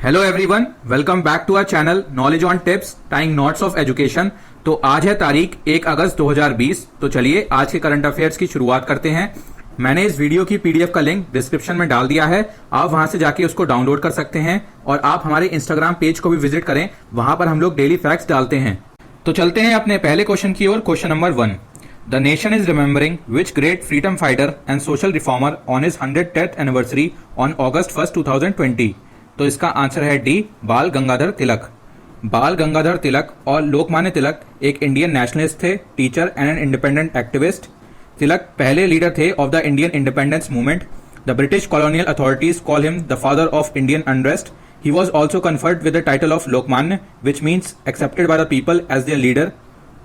Hello everyone, welcome back to our channel knowledge on tips tying knots of education. तो आज है तारीख 1 अगस्त 2020। तो चलिए आज के करंट अफेयर्स की शुरुआत करते हैं। मैंने इस वीडियो की पीडीएफ का लिंक डिस्क्रिप्शन में डाल दिया है, आप वहां से जाके उसको डाउनलोड कर सकते हैं और आप हमारे इंस्टाग्राम पेज को भी विजिट करें, वहां पर हम लोग डेली फैक्ट्स डालते हैं। तो चलते हैं अपने पहले क्वेश्चन की ओर। Question number 1, the nation is remembering which great freedom fighter and social reformer on his 110th anniversary on August 1, 2020। तो इसका आंसर है डी, बाल गंगाधर तिलक। बाल गंगाधर तिलक और लोकमान्य तिलक एक इंडियन नेशनलिस्ट थे, teacher and an independent activist. Tilak पहले लीडर थे of the Indian independence movement. The British colonial authorities call him the father of Indian unrest. He was also conferred with the title of Lokmanya, which means accepted by the people as their leader.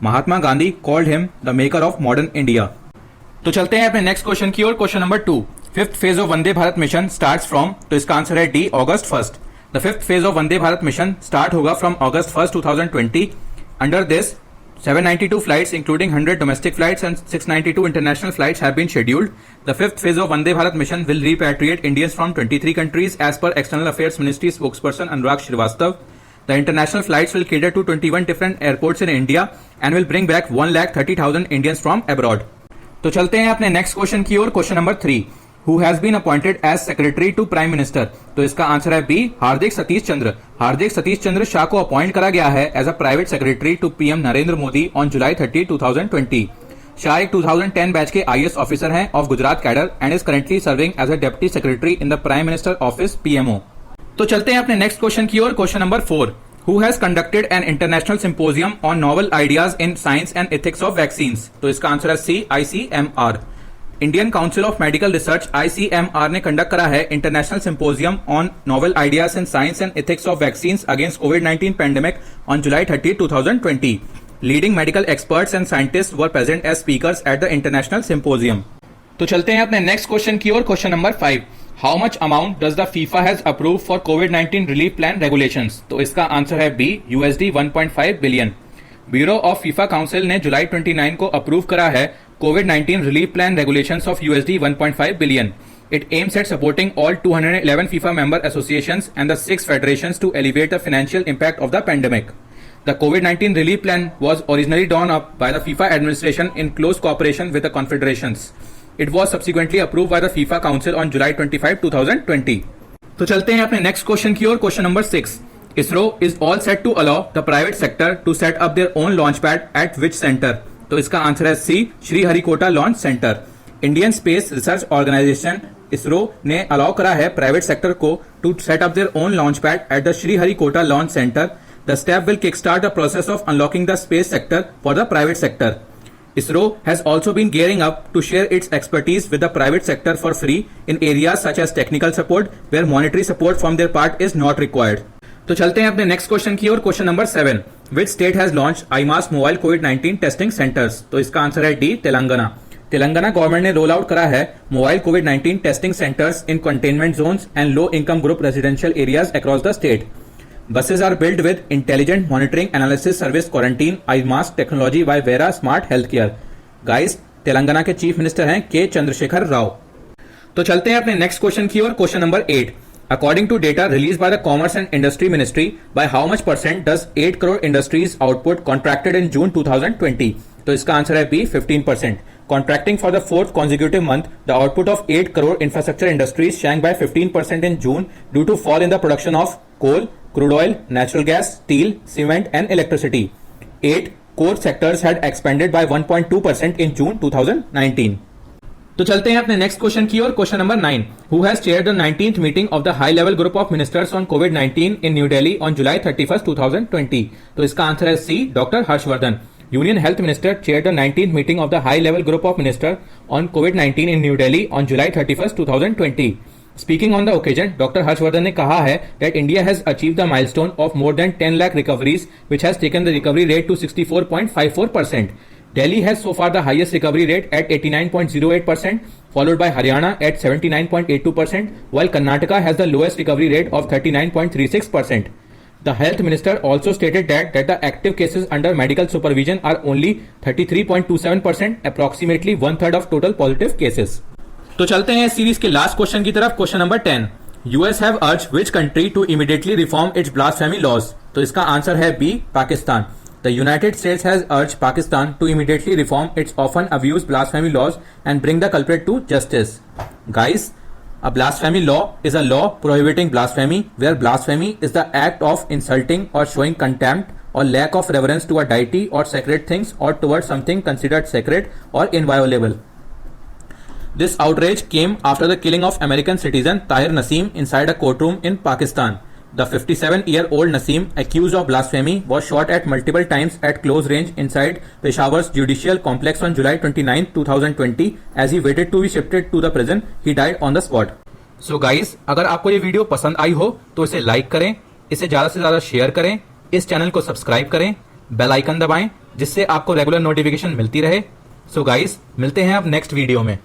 Mahatma Gandhi called him the maker of modern India. तो चलते हैं अपने next question की ओर। Question number 2, fifth phase of Vande Bharat mission starts from. तो इसका answer है D, August 1st। The fifth phase of Vande Bharat mission start होगा from August 1st, 2020। Under this 792 flights, including 100 domestic flights and 692 international flights, have been scheduled. The fifth phase of Vande Bharat mission will repatriate Indians from 23 countries, as per External Affairs Ministry spokesperson Anurag Shrivastava. The international flights will cater to 21 different airports in India and will bring back 1,30,000 Indians from abroad. तो चलते हैं अपने next question की ओर। Question number 3, Who has been appointed as secretary to Prime Minister? तो इसका answer है B, Hardik Satish Chandra. Hardik Satish Chandra Shah को अपॉइंट करा गया है as a private secretary to PM Narendra Modi on July 30, 2020। Shah एक 2010 बैच के आईएएस ऑफिसर हैं of Gujarat cadre and is currently serving as a deputy secretary in the prime minister office PMO. तो चलते हैं अपने नेक्स्ट क्वेश्चन की ओर। Question number 4, Who has conducted an international symposium on novel ideas in science and ethics of vaccines? तो इसका answer है C, ICMR। Indian council of medical research ICMR ने कंडक्ट करा है international symposium on novel ideas in science and ethics of vaccines against कोविड-19 pandemic on July 30, 2020। Leading medical experts and scientist were present as speakers at the international symposium. तो चलते हैं अपने next question की ओर। Question number 5, how much amount does the FIFA has approve for कोविड-19 relief plan regulations? तो इसका answer है B, USD 1.5 billion. Bureau of FIFA council ने जुलाई 29 को अप्रूव करा है COVID-19 relief plan regulations of USD 1.5 billion. It aims at supporting all 211 FIFA member associations and the 6 federations to alleviate the financial impact of the pandemic. The COVID-19 relief plan was originally drawn up by the FIFA administration in close cooperation with the confederations. It was subsequently approved by the FIFA Council on July 25, 2020. तो चलते हैं अपने next question की ओर। Question number 6, ISRO is all set to allow the private sector to set up their own launch pad at which center? तो इसका answer है C, Sriharikota launch centre. Indian space research organisation ISRO ने allow करा है private sector को to set up their own launch pad at the Sriharikota launch centre. The step will kick start the process of unlocking the space sector for the private sector. ISRO has also been gearing up to share its expertise with the private sector for free in areas such as technical support where monetary support from their part is not required. तो चलते हैं अपने next question की ओर। Question number 7, which state has launch IMAS mobile कोविड-19 testing centres? तो इसका answer है डी, तेलंगाना। तेलंगाना गवर्नमेंट ने रोल आउट करा है मोबाइल कोविड-19 testing centres in containment zones and low income group residential areas across the state. Buses are built with intelligent monitoring analysis service quarantine IMAS technology by Vera Smart Healthcare. Guys, Telangana के chief minister हैं के चंद्रशेखर राव। तो चलते हैं अपने next question की ओर। Question number 8, According to data released by the Commerce and Industry Ministry, by how much percent does 8 crore industries output contracted in June 2020? तो इसका आंसर है B, 15%. Contracting for the fourth consecutive month, the output of 8 crore infrastructure industries shrank by 15% in June due to fall in the production of coal, crude oil, natural gas, steel, cement and electricity. 8 core sectors had expanded by 1.2% in June 2019. तो चलते हैं अपने next question की ओर। Question number 9, who has chaired the 19th meeting of the high level group of ministers on कोविड-19 in new Delhi on July 31, 2020? तो इसका answer है C, doctor Harshvardhan. Union health minister chaired the 19th meeting of the high level group of minister on कोविड-19 in new Delhi on July 31, 2020। Speaking on the occasion, doctor Harshvardhan ने कहा है that India has achieved the milestone of more than 10 lakh recoveries, which has taken the recovery rate to 64.54%. Delhi has so far the highest recovery rate at 89.08%, followed by Haryana at 79.82%, while Karnataka has the lowest recovery rate of 39.36%. The health minister also stated that the active cases under medical supervision are only 33.27%, approximately one third of total positive cases. तो चलते हैं series के last question की तरफ। Question number 10, US have urged which country to immediately reform its blasphemy laws? तो इसका answer है B, Pakistan. The United States has urged Pakistan to immediately reform its often abused blasphemy laws and bring the culprit to justice. Guys, a blasphemy law is a law prohibiting blasphemy, where blasphemy is the act of insulting or showing contempt or lack of reverence to a deity or sacred things or towards something considered sacred or inviolable. This outrage came after the killing of American citizen Tahir Naseem inside a courtroom in Pakistan. The 57-year-old Naseem, accused of blasphemy, was shot at multiple times at close range inside Peshawar's judicial complex on July 29, 2020. As he waited to be shifted to the prison, he died on the spot. So guys, अगर आपको ये video पसंद आई हो तो इसे like करें, इसे ज़्यादा से ज़्यादा शेयर करें, इस चैनल को सब्सक्राइब करें, बेल आइकन दबाएं जिससे आपको रेगुलर नोटिफिकेशन मिलती रहे. सो गाइस, मिलते हैं अब नेक्स्ट वीडियो में.